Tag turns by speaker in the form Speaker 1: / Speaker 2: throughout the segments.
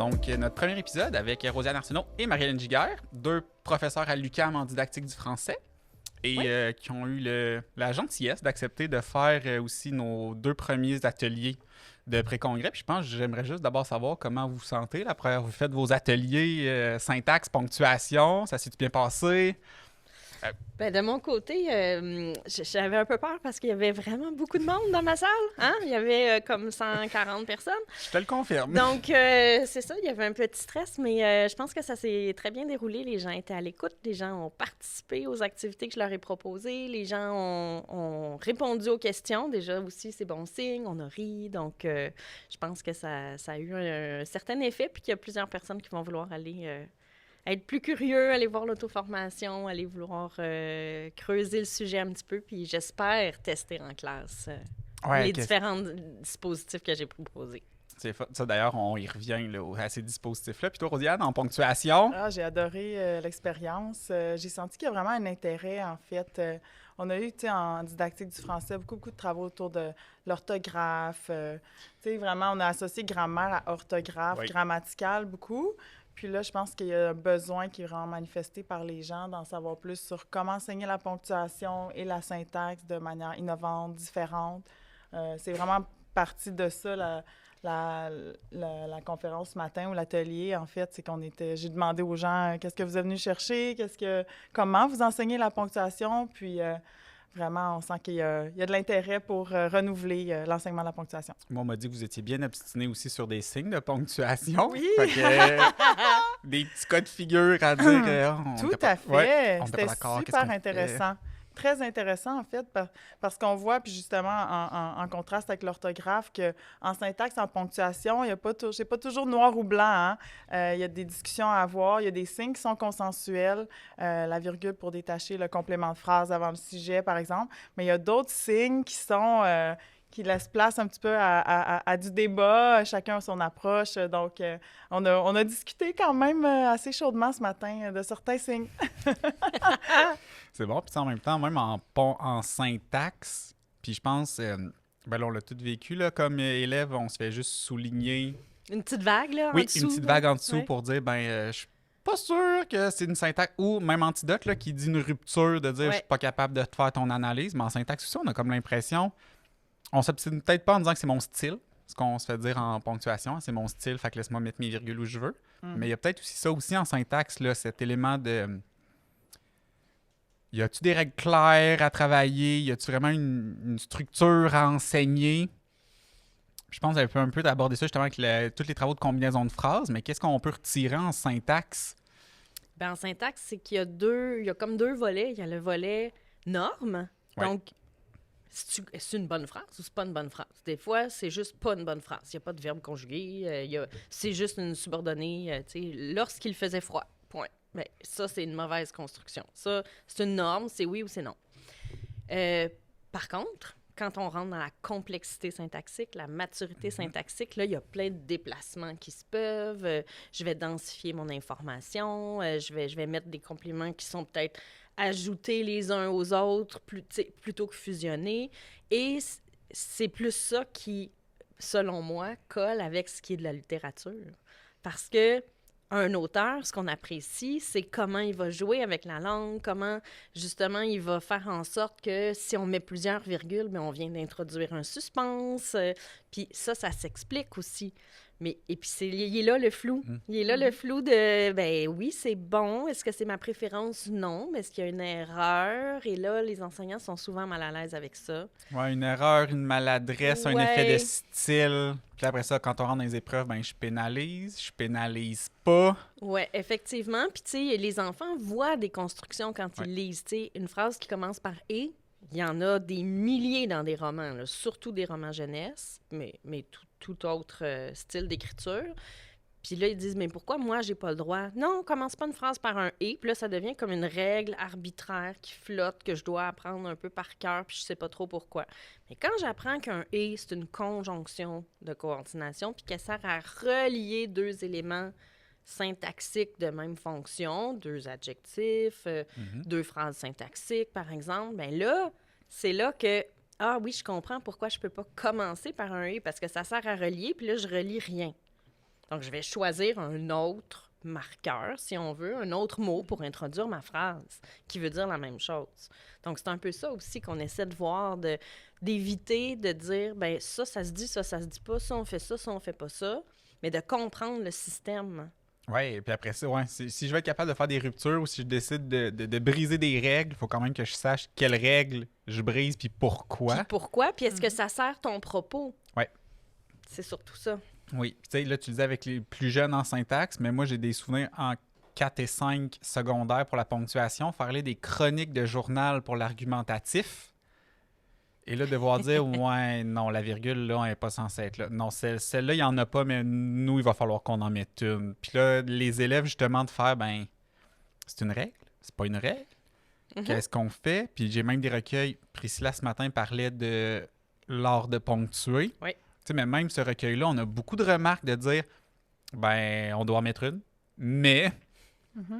Speaker 1: Donc, notre premier épisode avec Rosiane Arsenault et Marie-Hélène Giguère, deux professeurs à l'UQAM en didactique du français et qui ont eu la gentillesse d'accepter de faire aussi nos deux premiers ateliers de pré-congrès. Puis je pense que j'aimerais juste d'abord savoir comment vous vous sentez. Là, après, vous faites vos ateliers syntaxe, ponctuation, ça s'est bien passé?
Speaker 2: Ben, de mon côté, j'avais un peu peur parce qu'il y avait vraiment beaucoup de monde dans ma salle. Hein? Il y avait comme 140 personnes.
Speaker 1: Je te le confirme.
Speaker 2: Donc, c'est ça, il y avait un petit stress, mais je pense que ça s'est très bien déroulé. Les gens étaient à l'écoute, les gens ont participé aux activités que je leur ai proposées, les gens ont répondu aux questions. Déjà aussi, c'est bon signe, on a ri. Donc, je pense que ça a eu un certain effet, puis qu'il y a plusieurs personnes qui vont vouloir aller... être plus curieux, aller voir l'auto-formation, aller vouloir creuser le sujet un petit peu, puis j'espère tester en classe les différents dispositifs que j'ai proposés.
Speaker 1: C'est ça, d'ailleurs, on y revient là, à ces dispositifs-là. Puis toi, Rosiane, en ponctuation?
Speaker 3: Ah, j'ai adoré l'expérience. J'ai senti qu'il y a vraiment un intérêt, en fait. On a eu, tu sais, en didactique du français, beaucoup de travaux autour de l'orthographe. Tu sais, vraiment, on a associé grammaire à orthographe, grammaticale, beaucoup. Puis là, je pense qu'il y a un besoin qui est vraiment manifesté par les gens d'en savoir plus sur comment enseigner la ponctuation et la syntaxe de manière innovante, différente. C'est vraiment partie de ça, la conférence ce matin ou l'atelier, en fait, c'est j'ai demandé aux gens qu'est-ce que vous êtes venus chercher, comment vous enseignez la ponctuation, puis vraiment, on sent qu'il y a de l'intérêt pour renouveler l'enseignement de la ponctuation.
Speaker 1: Moi, on m'a dit que vous étiez bien obstiné aussi sur des signes de ponctuation.
Speaker 3: Oui!
Speaker 1: Fait que, des petits cas de figure à dire.
Speaker 3: Tout à fait!
Speaker 1: C'était
Speaker 3: super intéressant. Très intéressant, en fait, parce qu'on voit, puis justement, en contraste avec l'orthographe, qu'en syntaxe, en ponctuation, c'est pas toujours noir ou blanc. Hein? Il y a des discussions à avoir, il y a des signes qui sont consensuels, la virgule pour détacher le complément de phrase avant le sujet, par exemple. Mais il y a d'autres signes qui laissent place un petit peu à du débat, chacun a son approche. Donc, on a discuté quand même assez chaudement ce matin de certains signes.
Speaker 1: C'est bon. Puis en même temps, même en syntaxe, puis je pense, là, on l'a tout vécu, là, comme élève, on se fait juste souligner.
Speaker 2: Une petite vague, là, en
Speaker 1: oui,
Speaker 2: dessous.
Speaker 1: Oui, une petite vague en dessous pour dire, je suis pas sûr que c'est une syntaxe, ou même Antidote, là, qui dit une rupture, de dire, je suis pas capable de te faire ton analyse, mais en syntaxe aussi, on a comme l'impression, on s'obstine peut-être pas en disant que c'est mon style, ce qu'on se fait dire en ponctuation, c'est mon style, fait que laisse-moi mettre mes virgules où je veux. Mais il y a peut-être aussi ça aussi en syntaxe, là, cet élément de... Y a-tu des règles claires à travailler? Y a-tu vraiment une structure à enseigner? Je pense qu'on peut un peu aborder ça justement avec tous les travaux de combinaison de phrases, mais qu'est-ce qu'on peut retirer en syntaxe?
Speaker 2: Ben, en syntaxe, c'est qu'il y a comme deux volets. Il y a le volet norme. Donc, c'est une bonne phrase ou c'est pas une bonne phrase? Des fois, c'est juste pas une bonne phrase. Il n'y a pas de verbe conjugué. C'est juste une subordonnée. Lorsqu'il faisait froid. Point. Bien, ça, c'est une mauvaise construction. Ça, c'est une norme, c'est oui ou c'est non. Par contre, quand on rentre dans la complexité syntaxique, la maturité syntaxique, là, il y a plein de déplacements qui se peuvent. Je vais densifier mon information. Je vais mettre des compléments qui sont peut-être ajoutés les uns aux autres plutôt que fusionnés. Et c'est plus ça qui, selon moi, colle avec ce qui est de la littérature. Parce que un auteur, ce qu'on apprécie, c'est comment il va jouer avec la langue, comment, justement, il va faire en sorte que si on met plusieurs virgules, bien, on vient d'introduire un suspense. Puis ça s'explique aussi. Et puis, il est là le flou. Il est là le flou de, ben oui, c'est bon. Est-ce que c'est ma préférence? Non. Mais est-ce qu'il y a une erreur? Et là, les enseignants sont souvent mal à l'aise avec ça.
Speaker 1: Oui, une erreur, une maladresse, un effet de style. Puis après ça, quand on rentre dans les épreuves, je pénalise pas.
Speaker 2: Oui, effectivement. Puis, tu sais, les enfants voient des constructions quand ils lisent. Tu sais, une phrase qui commence par « et », il y en a des milliers dans des romans, là, surtout des romans jeunesse, mais tout autre style d'écriture. Puis là, ils disent, mais pourquoi moi, j'ai pas le droit? Non, on commence pas une phrase par un « et », puis là, ça devient comme une règle arbitraire qui flotte, que je dois apprendre un peu par cœur, puis je sais pas trop pourquoi. Mais quand j'apprends qu'un « et », c'est une conjonction de coordination, puis qu'elle sert à relier deux éléments syntaxiques de même fonction, deux adjectifs, deux phrases syntaxiques, par exemple, bien là, c'est là que ah oui, je comprends pourquoi je peux pas commencer par un « et » parce que ça sert à relier, puis là, je relie rien. Donc, je vais choisir un autre marqueur, si on veut, un autre mot pour introduire ma phrase qui veut dire la même chose. Donc, c'est un peu ça aussi qu'on essaie de voir, d'éviter de dire, ben ça se dit, ça se dit pas, ça, on fait ça, on fait pas ça, mais de comprendre le système.
Speaker 1: Oui, et puis après ça, si je veux être capable de faire des ruptures ou si je décide de briser des règles, il faut quand même que je sache quelles règles je brise puis pourquoi.
Speaker 2: Puis est-ce que ça sert ton propos?
Speaker 1: Oui.
Speaker 2: C'est surtout ça.
Speaker 1: Oui, puis tu sais, là, tu disais avec les plus jeunes en syntaxe, mais moi, j'ai des souvenirs en 4 et 5 secondaires pour la ponctuation, faire des chroniques de journal pour l'argumentatif. Et là, devoir dire, ouais, non, la virgule, là, elle n'est pas censée être là. Non, celle-là, il n'y en a pas, mais nous, il va falloir qu'on en mette une. Puis là, les élèves, justement, de faire, ben, c'est une règle? C'est pas une règle? Qu'est-ce qu'on fait? Puis j'ai même des recueils. Priscilla, ce matin, parlait de l'art de ponctuer.
Speaker 2: Oui.
Speaker 1: Tu sais, mais même ce recueil-là, on a beaucoup de remarques de dire, ben, on doit en mettre une, mais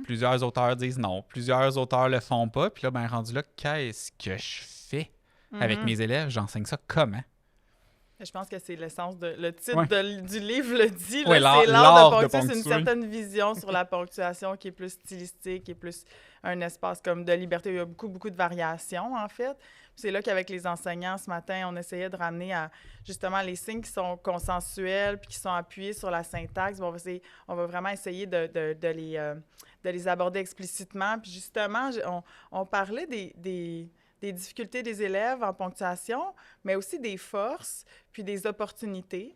Speaker 1: plusieurs auteurs disent non. Plusieurs auteurs le font pas. Puis là, ben, rendu là, qu'est-ce que je fais? Avec mes élèves, j'enseigne ça comment?
Speaker 3: Je pense que c'est l'essence le titre du livre le dit.
Speaker 1: Ouais,
Speaker 3: c'est l'art de ponctuer.
Speaker 1: ponctuer.
Speaker 3: C'est une certaine vision sur la ponctuation qui est plus stylistique, qui est plus un espace comme de liberté. Il y a beaucoup, beaucoup de variations, en fait. C'est là qu'avec les enseignants, ce matin, on essayait de ramener à, justement, les signes qui sont consensuels puis qui sont appuyés sur la syntaxe. Bon, on va vraiment essayer de les aborder explicitement. Puis justement, on parlait des difficultés des élèves en ponctuation, mais aussi des forces, puis des opportunités.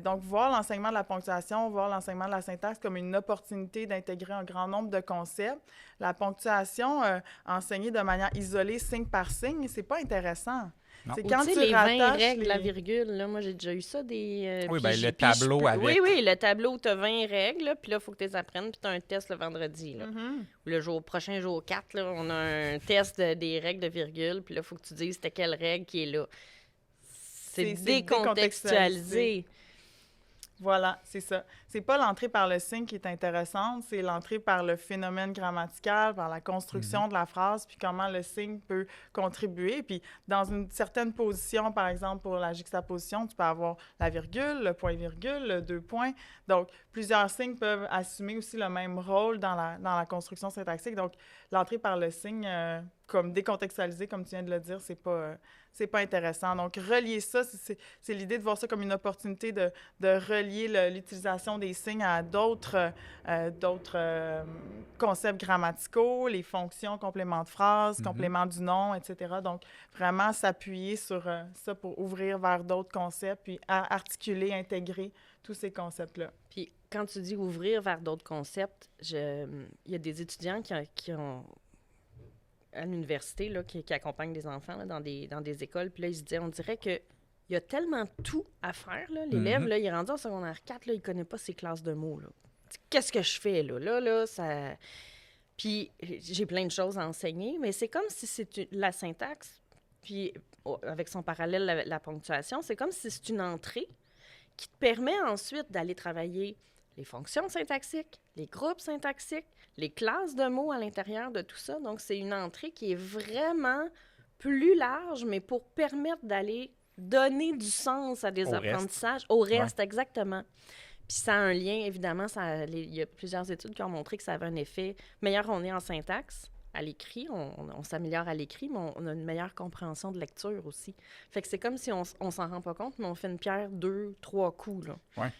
Speaker 3: Donc, voir l'enseignement de la ponctuation, voir l'enseignement de la syntaxe comme une opportunité d'intégrer un grand nombre de concepts. La ponctuation, enseignée de manière isolée, signe par signe, c'est pas intéressant.
Speaker 2: Non. C'est quand tu les 20 règles de la virgule, là, moi j'ai déjà eu ça
Speaker 1: oui, bien le tableau avec.
Speaker 2: Oui, le tableau où tu as 20 règles, puis là, il faut que tu les apprennes, puis tu as un test le vendredi. Là. Le prochain jour 4, là, on a un test des règles de virgule, puis là, il faut que tu dises c'était quelle règle qui est là. C'est décontextualisé.
Speaker 3: Voilà, c'est ça. C'est pas l'entrée par le signe qui est intéressante, c'est l'entrée par le phénomène grammatical, par la construction de la phrase, puis comment le signe peut contribuer. Puis dans une certaine position, par exemple, pour la juxtaposition, tu peux avoir la virgule, le point-virgule, le deux points. Donc, plusieurs signes peuvent assumer aussi le même rôle dans la construction syntaxique. Donc, l'entrée par le signe, comme décontextualisé, comme tu viens de le dire, c'est pas intéressant. Donc, relier ça, c'est l'idée de voir ça comme une opportunité de relier l'utilisation des signes à d'autres concepts grammaticaux, les fonctions, compléments de phrase, compléments du nom, etc. Donc, vraiment s'appuyer sur ça pour ouvrir vers d'autres concepts, puis articuler, intégrer tous ces concepts-là.
Speaker 2: Puis, quand tu dis ouvrir vers d'autres concepts, il y a des étudiants qui ont à l'université, là, qui accompagnent des enfants là, dans des écoles. Puis là, ils se disaient, on dirait qu'il y a tellement tout à faire. Là. L'élève, là, il est rendu en secondaire 4, là, il ne connaît pas ses classes de mots. Là. Qu'est-ce que je fais? Là, ça... Puis j'ai plein de choses à enseigner, mais c'est comme si c'est la syntaxe, puis avec son parallèle, la ponctuation, c'est comme si c'est une entrée qui te permet ensuite d'aller travailler les fonctions syntaxiques, les groupes syntaxiques, les classes de mots à l'intérieur de tout ça. Donc, c'est une entrée qui est vraiment plus large, mais pour permettre d'aller donner du sens à des apprentissages. Au reste, exactement. Puis ça a un lien, évidemment, il y a plusieurs études qui ont montré que ça avait un effet. Meilleur on est en syntaxe, à l'écrit, on s'améliore à l'écrit, mais on a une meilleure compréhension de lecture aussi. Fait que c'est comme si on s'en rend pas compte, mais on fait une pierre 2-3 coups, là.
Speaker 1: Ouais.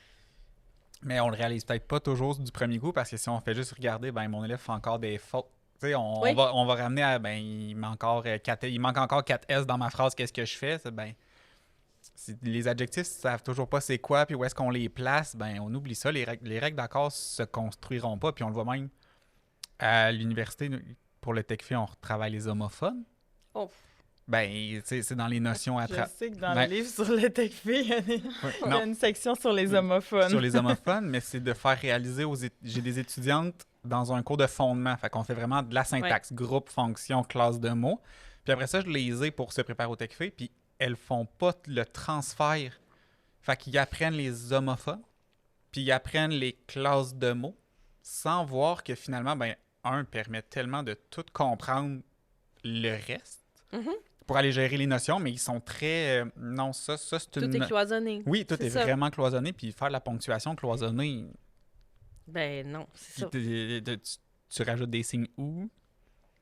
Speaker 1: Mais on le réalise peut-être pas toujours du premier coup, parce que si on fait juste regarder, ben mon élève fait encore des fautes. Tu sais, on va ramener à, ben il manque encore 4 S dans ma phrase, qu'est-ce que je fais? Les adjectifs ne savent toujours pas c'est quoi, puis où est-ce qu'on les place, ben on oublie ça. Les règles d'accord se construiront pas, puis on le voit même à l'université, pour le TechPhil, on retravaille les homophones.
Speaker 2: Oh.
Speaker 1: Ben, c'est dans les notions à
Speaker 3: Je sais que dans le livre sur le TechPhil, il y a une section sur les homophones.
Speaker 1: Sur les homophones, mais c'est de faire réaliser j'ai des étudiantes dans un cours de fondement. Fait qu'on fait vraiment de la syntaxe, groupe, fonction, classe de mots. Puis après ça, je les ai pour se préparer au TechPhil, puis elles font pas le transfert. Fait qu'ils apprennent les homophones, puis ils apprennent les classes de mots, sans voir que finalement, ben, un permet tellement de tout comprendre le reste. pour aller gérer les notions, mais ils sont très... non, ça c'est une...
Speaker 2: Tout est cloisonné.
Speaker 1: Oui, tout est
Speaker 2: ça.
Speaker 1: vraiment cloisonné, puis faire la ponctuation cloisonnée...
Speaker 2: Ben non, c'est ça.
Speaker 1: Tu rajoutes des signes où?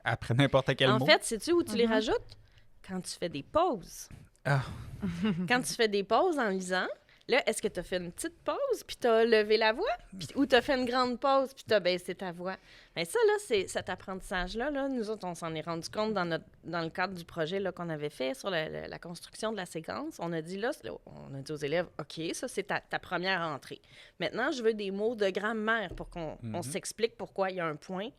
Speaker 1: Après n'importe quel mot?
Speaker 2: En fait, sais-tu où tu les rajoutes? Quand tu fais des pauses.
Speaker 1: Ah.
Speaker 2: Quand tu fais des pauses en lisant, là, est-ce que tu as fait une petite pause, puis tu as levé la voix? Ou tu as fait une grande pause, puis tu as baissé ta voix? Bien, ça, là, c'est cet apprentissage-là. Là, nous autres, on s'en est rendu compte dans le cadre du projet là, qu'on avait fait sur la construction de la séquence. On a dit, on a dit aux élèves, OK, ça, c'est ta première entrée. Maintenant, je veux des mots de grammaire pour qu'on on s'explique pourquoi il y a un point.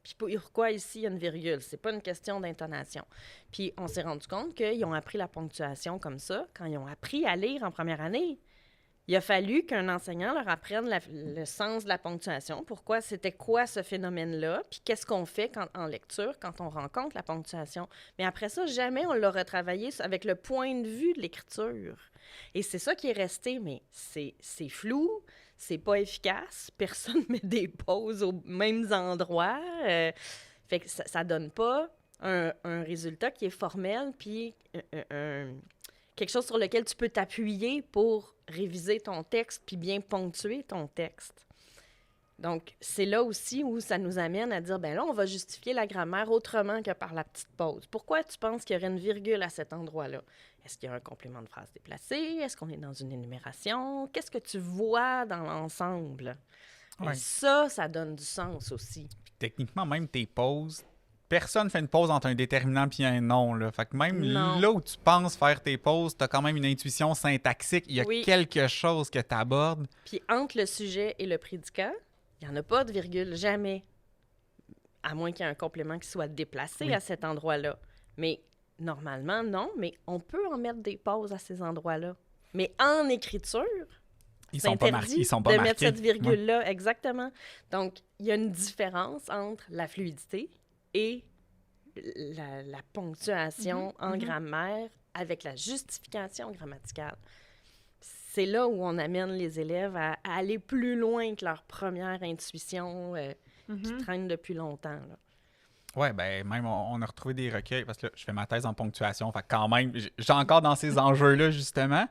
Speaker 2: Puis pourquoi ici, il y a une virgule? C'est pas une question d'intonation. Puis on s'est rendu compte qu'ils ont appris la ponctuation comme ça. Quand ils ont appris à lire en première année, il a fallu qu'un enseignant leur apprenne le sens de la ponctuation. Pourquoi? C'était quoi ce phénomène-là? Puis qu'est-ce qu'on fait en lecture quand on rencontre la ponctuation? Mais après ça, jamais on l'a retravaillé avec le point de vue de l'écriture. Et c'est ça qui est resté, mais c'est flou. C'est pas efficace. Personne met des pauses aux mêmes endroits. Fait que ça donne pas un résultat qui est formel, puis quelque chose sur lequel tu peux t'appuyer pour réviser ton texte puis bien ponctuer ton texte. Donc, c'est là aussi où ça nous amène à dire, ben là, on va justifier la grammaire autrement que par la petite pause. Pourquoi tu penses qu'il y aurait une virgule à cet endroit-là? Est-ce qu'il y a un complément de phrase déplacé? Est-ce qu'on est dans une énumération? Qu'est-ce que tu vois dans l'ensemble? Ouais. Et ça donne du sens aussi. Puis,
Speaker 1: techniquement, même tes pauses, personne fait une pause entre un déterminant et un nom. Là. Fait que même là où tu penses faire tes pauses, tu as quand même une intuition syntaxique. Il y a quelque chose que tu abordes.
Speaker 2: Puis entre le sujet et le prédicat, il n'y en a pas de virgule, jamais. À moins qu'il y ait un complément qui soit déplacé à cet endroit-là. Mais normalement, non. Mais on peut en mettre des pauses à ces endroits-là. Mais en écriture,
Speaker 1: ils sont pas marqués.
Speaker 2: De mettre cette virgule-là, exactement. Donc, il y a une différence entre la fluidité et la ponctuation en grammaire avec la justification grammaticale. C'est là où on amène les élèves à aller plus loin que leur première intuition qui traîne depuis longtemps.
Speaker 1: Oui, bien, même on a retrouvé des recueils, parce que là, je fais ma thèse en ponctuation, fait quand même, j'ai encore dans ces enjeux-là, justement.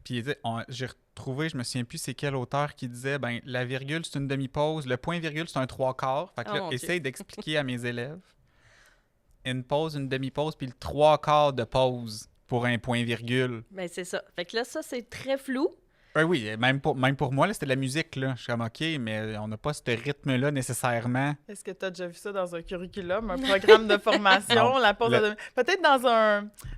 Speaker 1: Puis j'ai retrouvé, je me souviens plus c'est quel auteur qui disait, ben la virgule, c'est une demi-pause, le point-virgule, c'est un trois-quarts. Fait que là, essaye d'expliquer à mes élèves une pause, une demi-pause, puis le trois-quarts de pause pour un point-virgule.
Speaker 2: Bien, c'est ça. Fait que là, ça, c'est très flou.
Speaker 1: Oui, même pour moi, là, c'était de la musique. Là. Je suis comme, OK, mais on n'a pas ce rythme-là nécessairement.
Speaker 3: Est-ce que tu as déjà vu ça dans un curriculum, un programme de formation? Peut-être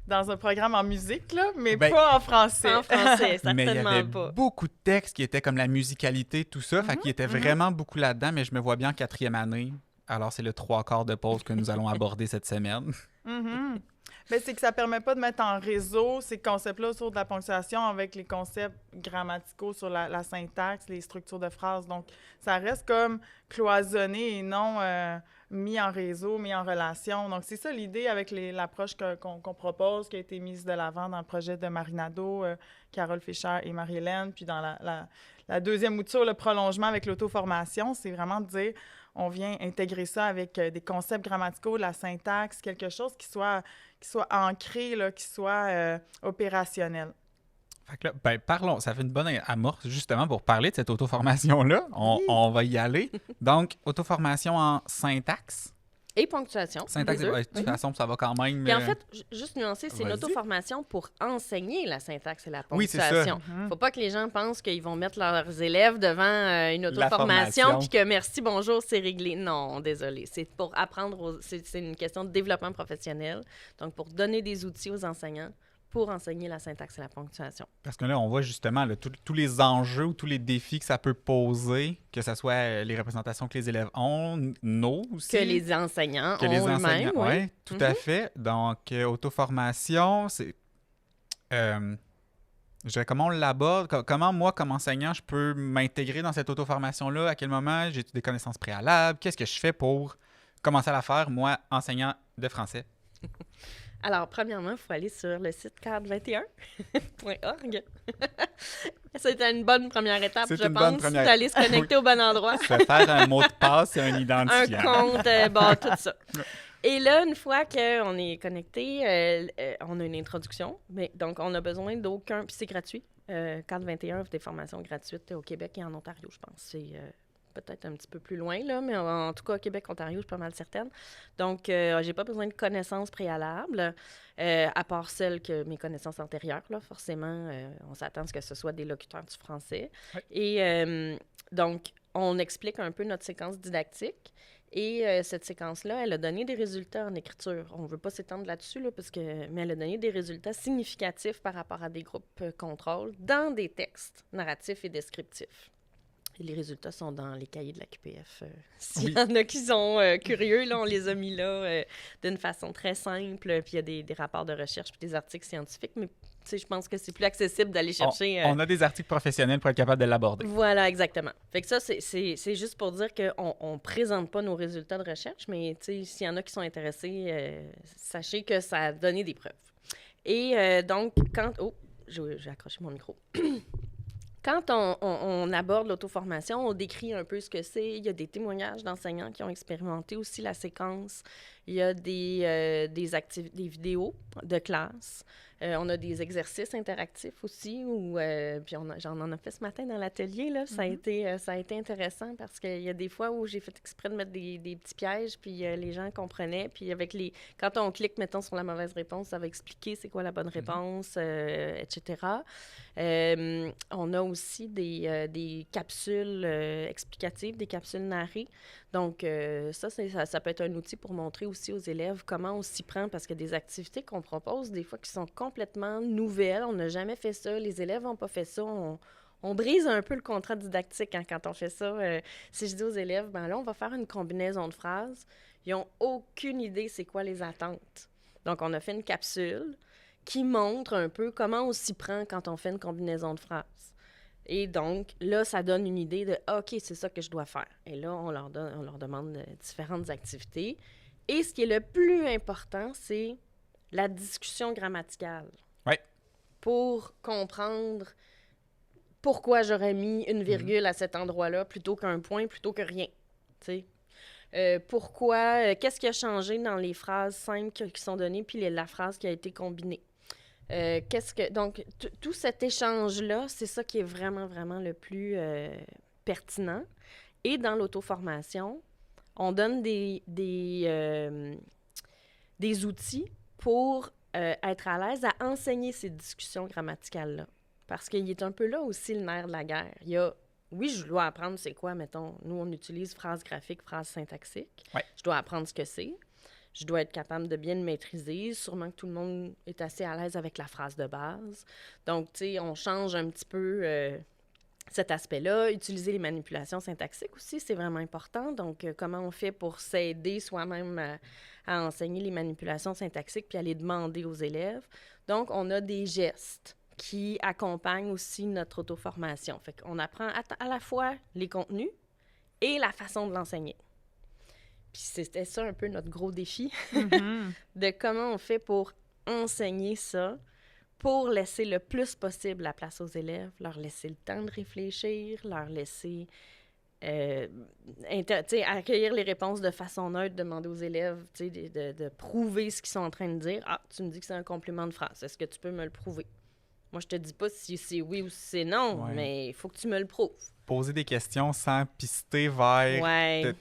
Speaker 3: dans un programme en musique, là, mais pas en français.
Speaker 2: En français, certainement pas.
Speaker 1: Mais il y avait beaucoup de textes qui étaient comme la musicalité, tout ça. Fait qu'il était vraiment beaucoup là-dedans, mais je me vois bien en 4e année. Alors, c'est le 3/4 de pause que nous allons aborder cette semaine.
Speaker 3: Mais c'est que ça permet pas de mettre en réseau ces concepts-là autour de la ponctuation avec les concepts grammaticaux sur la syntaxe, les structures de phrases. Donc, ça reste comme cloisonné et non mis en réseau, mis en relation. Donc, c'est ça l'idée avec l'approche qu'on propose, qui a été mise de l'avant dans le projet de Marinado, Carole Fischer et Marie-Hélène. Puis dans la deuxième mouture, le prolongement avec l'auto-formation, c'est vraiment de dire, on vient intégrer ça avec des concepts grammaticaux, la syntaxe, quelque chose qui soit ancré, là, qui soit opérationnel.
Speaker 1: Fait que là, ben, parlons, ça fait une bonne amorce justement pour parler de cette auto-formation-là. On va y aller. Donc, auto-formation en syntaxe.
Speaker 2: Et ponctuation.
Speaker 1: Syntaxe, de toute façon, ça va quand même...
Speaker 2: Puis en fait, juste nuancer, c'est une auto-formation pour enseigner la syntaxe et la ponctuation.
Speaker 1: Oui, c'est ça.
Speaker 2: Faut pas que les gens pensent qu'ils vont mettre leurs élèves devant une auto-formation puis que merci, bonjour, c'est réglé. Non, désolé. C'est pour apprendre, c'est une question de développement professionnel. Donc, pour donner des outils aux enseignants pour enseigner la syntaxe et la ponctuation.
Speaker 1: Parce que là, on voit justement là, tous les enjeux ou tous les défis que ça peut poser, que ce soit les représentations que les élèves ont, nos aussi.
Speaker 2: Que les enseignants ont eux-mêmes.
Speaker 1: Oui, tout à fait. Donc, auto-formation, c'est... je dirais, comment on l'aborde? Comment, moi, comme enseignant, je peux m'intégrer dans cette auto-formation-là? À quel moment j'ai des connaissances préalables? Qu'est-ce que je fais pour commencer à la faire, moi, enseignant de français?
Speaker 2: Alors, premièrement, il faut aller sur le site cadre21.org. C'était une bonne première étape, je pense, d'aller se connecter au bon endroit.
Speaker 1: Se faire un mot de passe et un identifiant.
Speaker 2: Un compte, tout ça. Et là, une fois qu'on est connecté, on a une introduction. Mais, donc, on n'a besoin d'aucun... Puis c'est gratuit. 421 offre des formations gratuites au Québec et en Ontario, je pense. C'est peut-être un petit peu plus loin, là, mais en tout cas, Québec, Ontario, je suis pas mal certaine. Donc, j'ai pas besoin de connaissances préalables, à part celles que mes connaissances antérieures, là, forcément. On s'attend à ce que ce soit des locuteurs du français.
Speaker 1: Oui.
Speaker 2: Et donc, on explique un peu notre séquence didactique. Et cette séquence-là, elle a donné des résultats en écriture. On ne veut pas s'étendre là-dessus, là, mais elle a donné des résultats significatifs par rapport à des groupes contrôle dans des textes narratifs et descriptifs. Et les résultats sont dans les cahiers de la QPF. S'il y en a qui sont curieux, là, on les a mis là d'une façon très simple. Puis il y a des rapports de recherche puis des articles scientifiques, mais je pense que c'est plus accessible d'aller chercher...
Speaker 1: On a des articles professionnels pour être capable de l'aborder.
Speaker 2: Voilà, exactement. Fait que ça, c'est juste pour dire qu'on ne présente pas nos résultats de recherche, mais s'il y en a qui sont intéressés, sachez que ça a donné des preuves. Et donc, quand... Oh, j'ai accroché mon micro. Quand on aborde l'auto-formation, on décrit un peu ce que c'est. Il y a des témoignages d'enseignants qui ont expérimenté aussi la séquence. Il y a des vidéos de classe. On a des exercices interactifs aussi. Puis j'en en ai fait ce matin dans l'atelier. Là. Ça a été intéressant parce qu'il y a des fois où j'ai fait exprès de mettre des petits pièges, puis les gens comprenaient. Puis quand on clique, mettons, sur la mauvaise réponse, ça va expliquer c'est quoi la bonne réponse, etc. On a aussi des capsules explicatives, des capsules narrées. Donc, ça peut être un outil pour montrer aussi aux élèves comment on s'y prend, parce qu'il y a des activités qu'on propose, des fois, qui sont complètement nouvelles. On n'a jamais fait ça. Les élèves n'ont pas fait ça. On brise un peu le contrat didactique quand on fait ça. Si je dis aux élèves, ben là, on va faire une combinaison de phrases, ils n'ont aucune idée c'est quoi les attentes. Donc, on a fait une capsule qui montre un peu comment on s'y prend quand on fait une combinaison de phrases. Et donc, là, ça donne une idée de « OK, c'est ça que je dois faire ». Et là, on leur demande différentes activités. Et ce qui est le plus important, c'est la discussion grammaticale.
Speaker 1: Oui.
Speaker 2: Pour comprendre pourquoi j'aurais mis une virgule à cet endroit-là plutôt qu'un point, plutôt que rien. Tu sais. Pourquoi, qu'est-ce qui a changé dans les phrases simples qui sont données puis la phrase qui a été combinée. Donc, tout cet échange-là, c'est ça qui est vraiment, vraiment le plus pertinent. Et dans l'auto-formation, on donne des outils pour être à l'aise à enseigner ces discussions grammaticales-là. Parce qu'il est un peu là aussi le nerf de la guerre. Il y a, oui, je dois apprendre c'est quoi, mettons, nous, on utilise phrase graphique, phrase syntaxique.
Speaker 1: Ouais.
Speaker 2: Je dois apprendre ce que c'est. Je dois être capable de bien le maîtriser. Sûrement que tout le monde est assez à l'aise avec la phrase de base. Donc, tu sais, on change un petit peu cet aspect-là. Utiliser les manipulations syntaxiques aussi, c'est vraiment important. Donc, comment on fait pour s'aider soi-même à enseigner les manipulations syntaxiques puis à les demander aux élèves. Donc, on a des gestes qui accompagnent aussi notre auto-formation. Fait qu'on apprend à la fois les contenus et la façon de l'enseigner. Puis c'était ça un peu notre gros défi, de comment on fait pour enseigner ça, pour laisser le plus possible la place aux élèves, leur laisser le temps de réfléchir, leur laisser accueillir les réponses de façon neutre, demander aux élèves de prouver ce qu'ils sont en train de dire. « Ah, tu me dis que c'est un complément de phrase. Est-ce que tu peux me le prouver? » Moi, je te dis pas si c'est oui ou si c'est non, mais il faut que tu me le prouves.
Speaker 1: Poser des questions sans pister vers...
Speaker 2: Ouais.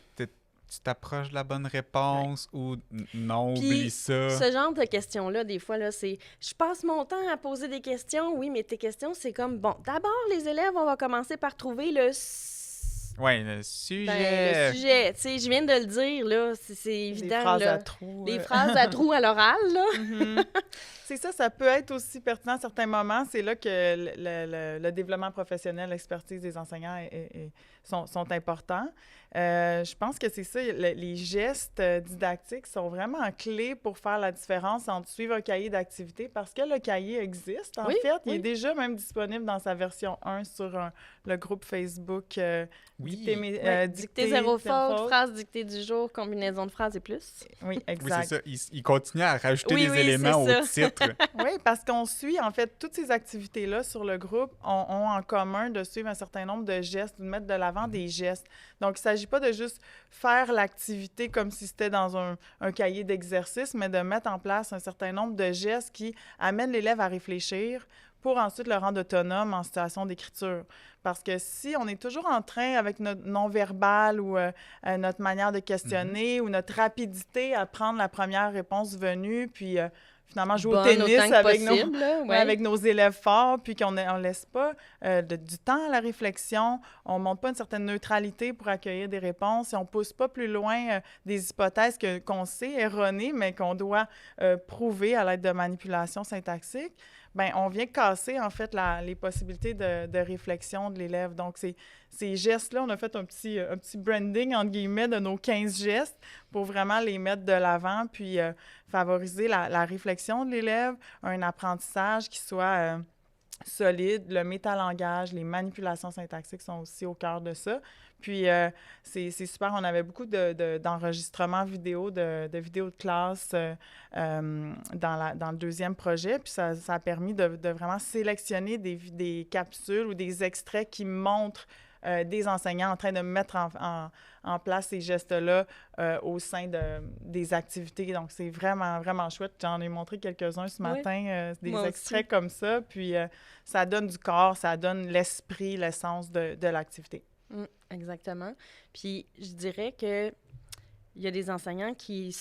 Speaker 1: Tu t'approches de la bonne réponse ou non,
Speaker 2: Puis,
Speaker 1: oublie ça.
Speaker 2: Ce genre de questions-là, des fois, là, c'est je passe mon temps à poser des questions. Oui, mais tes questions, c'est comme bon, d'abord, les élèves, on va commencer par trouver le
Speaker 1: sujet.
Speaker 2: Le sujet. Tu sais, je viens de le dire, là, c'est évident.
Speaker 3: Les phrases
Speaker 2: là.
Speaker 3: à trous.
Speaker 2: Les phrases à trous à l'oral, là.
Speaker 3: C'est ça peut être aussi pertinent à certains moments. C'est là que le développement professionnel, l'expertise des enseignants sont importants. Je pense que c'est ça, les gestes didactiques sont vraiment clés pour faire la différence entre suivre un cahier d'activité, parce que le cahier existe, en fait. Il est déjà même disponible dans sa version 1 sur le groupe Facebook
Speaker 2: Dictée zéro faute, phrase dictée du jour, combinaison de phrases et plus.
Speaker 3: Oui, exact.
Speaker 1: Oui, c'est ça. Il continue à rajouter des éléments au titre toi.
Speaker 3: Oui, parce qu'on suit, en fait, toutes ces activités-là sur le groupe ont en commun de suivre un certain nombre de gestes, de mettre de l'avant des gestes. Donc, il ne s'agit pas de juste faire l'activité comme si c'était dans un cahier d'exercice, mais de mettre en place un certain nombre de gestes qui amènent l'élève à réfléchir pour ensuite le rendre autonome en situation d'écriture. Parce que si on est toujours en train, avec notre non-verbal ou notre manière de questionner ou notre rapidité à prendre la première réponse venue, puis finalement jouer au tennis avec nos élèves forts, puis qu'on ne laisse pas du temps à la réflexion, on ne montre pas une certaine neutralité pour accueillir des réponses, et on ne pousse pas plus loin des hypothèses qu'on sait erronées, mais qu'on doit prouver à l'aide de manipulations syntaxiques, bien, on vient casser, en fait, les possibilités de réflexion de l'élève. Donc, ces gestes-là, on a fait un petit branding, entre guillemets, de nos 15 gestes pour vraiment les mettre de l'avant, puis favoriser la réflexion de l'élève, un apprentissage qui soit solide. Le métalangage, les manipulations syntaxiques sont aussi au cœur de ça. Puis, c'est super. On avait beaucoup d'enregistrements vidéo, de vidéos de classe dans le deuxième projet. Puis, ça a permis de vraiment sélectionner des capsules ou des extraits qui montrent des enseignants en train de mettre en place ces gestes-là au sein des activités. Donc, c'est vraiment, vraiment chouette. J'en ai montré quelques-uns ce matin, des extraits comme ça. Puis, ça donne du corps, ça donne l'esprit, l'essence de l'activité.
Speaker 2: Exactement. Puis, je dirais que il y a des enseignants qui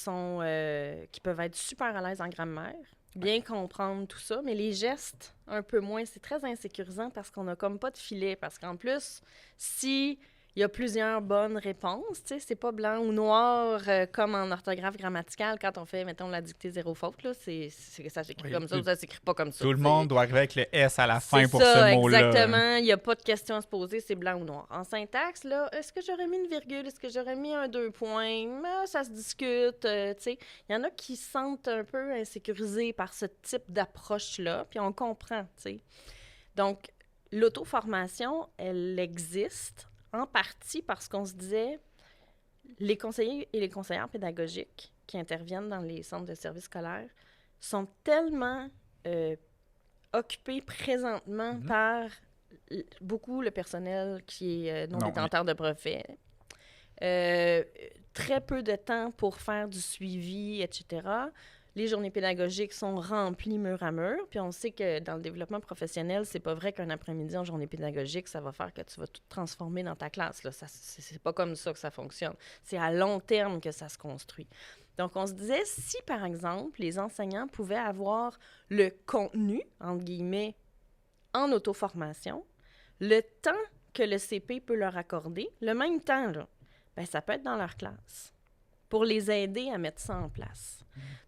Speaker 2: peuvent être super à l'aise en grammaire, bien comprendre tout ça, mais les gestes, un peu moins. C'est très insécurisant parce qu'on n'a comme pas de filet. Parce qu'en plus, si il y a plusieurs bonnes réponses, tu sais, c'est pas blanc ou noir comme en orthographe grammaticale quand on fait, mettons, la dictée zéro faute, là, ça s'écrit comme ça ou ça s'écrit pas comme ça.
Speaker 1: Tout le monde doit arriver avec le S à la fin pour ce mot-là.
Speaker 2: Exactement. Il n'y a pas de question à se poser, c'est blanc ou noir. En syntaxe, là, est-ce que j'aurais mis une virgule? Est-ce que j'aurais mis un 2 points? Ça se discute, tu sais. Il y en a qui se sentent un peu insécurisés par ce type d'approche-là, puis on comprend, tu sais. Donc, l'auto-formation, elle existe en partie parce qu'on se disait, les conseillers et les conseillères pédagogiques qui interviennent dans les centres de services scolaires sont tellement occupés présentement par beaucoup le personnel qui est non-détenteur de brevet. Très peu de temps pour faire du suivi, etc. Les journées pédagogiques sont remplies mur à mur. Puis on sait que dans le développement professionnel, c'est pas vrai qu'un après-midi en journée pédagogique, ça va faire que tu vas tout transformer dans ta classe. Là. C'est pas comme ça que ça fonctionne. C'est à long terme que ça se construit. Donc, on se disait, si, par exemple, les enseignants pouvaient avoir le contenu, entre guillemets, en auto-formation, le temps que le CP peut leur accorder, le même temps, là, bien, ça peut être dans leur classe, pour les aider à mettre ça en place.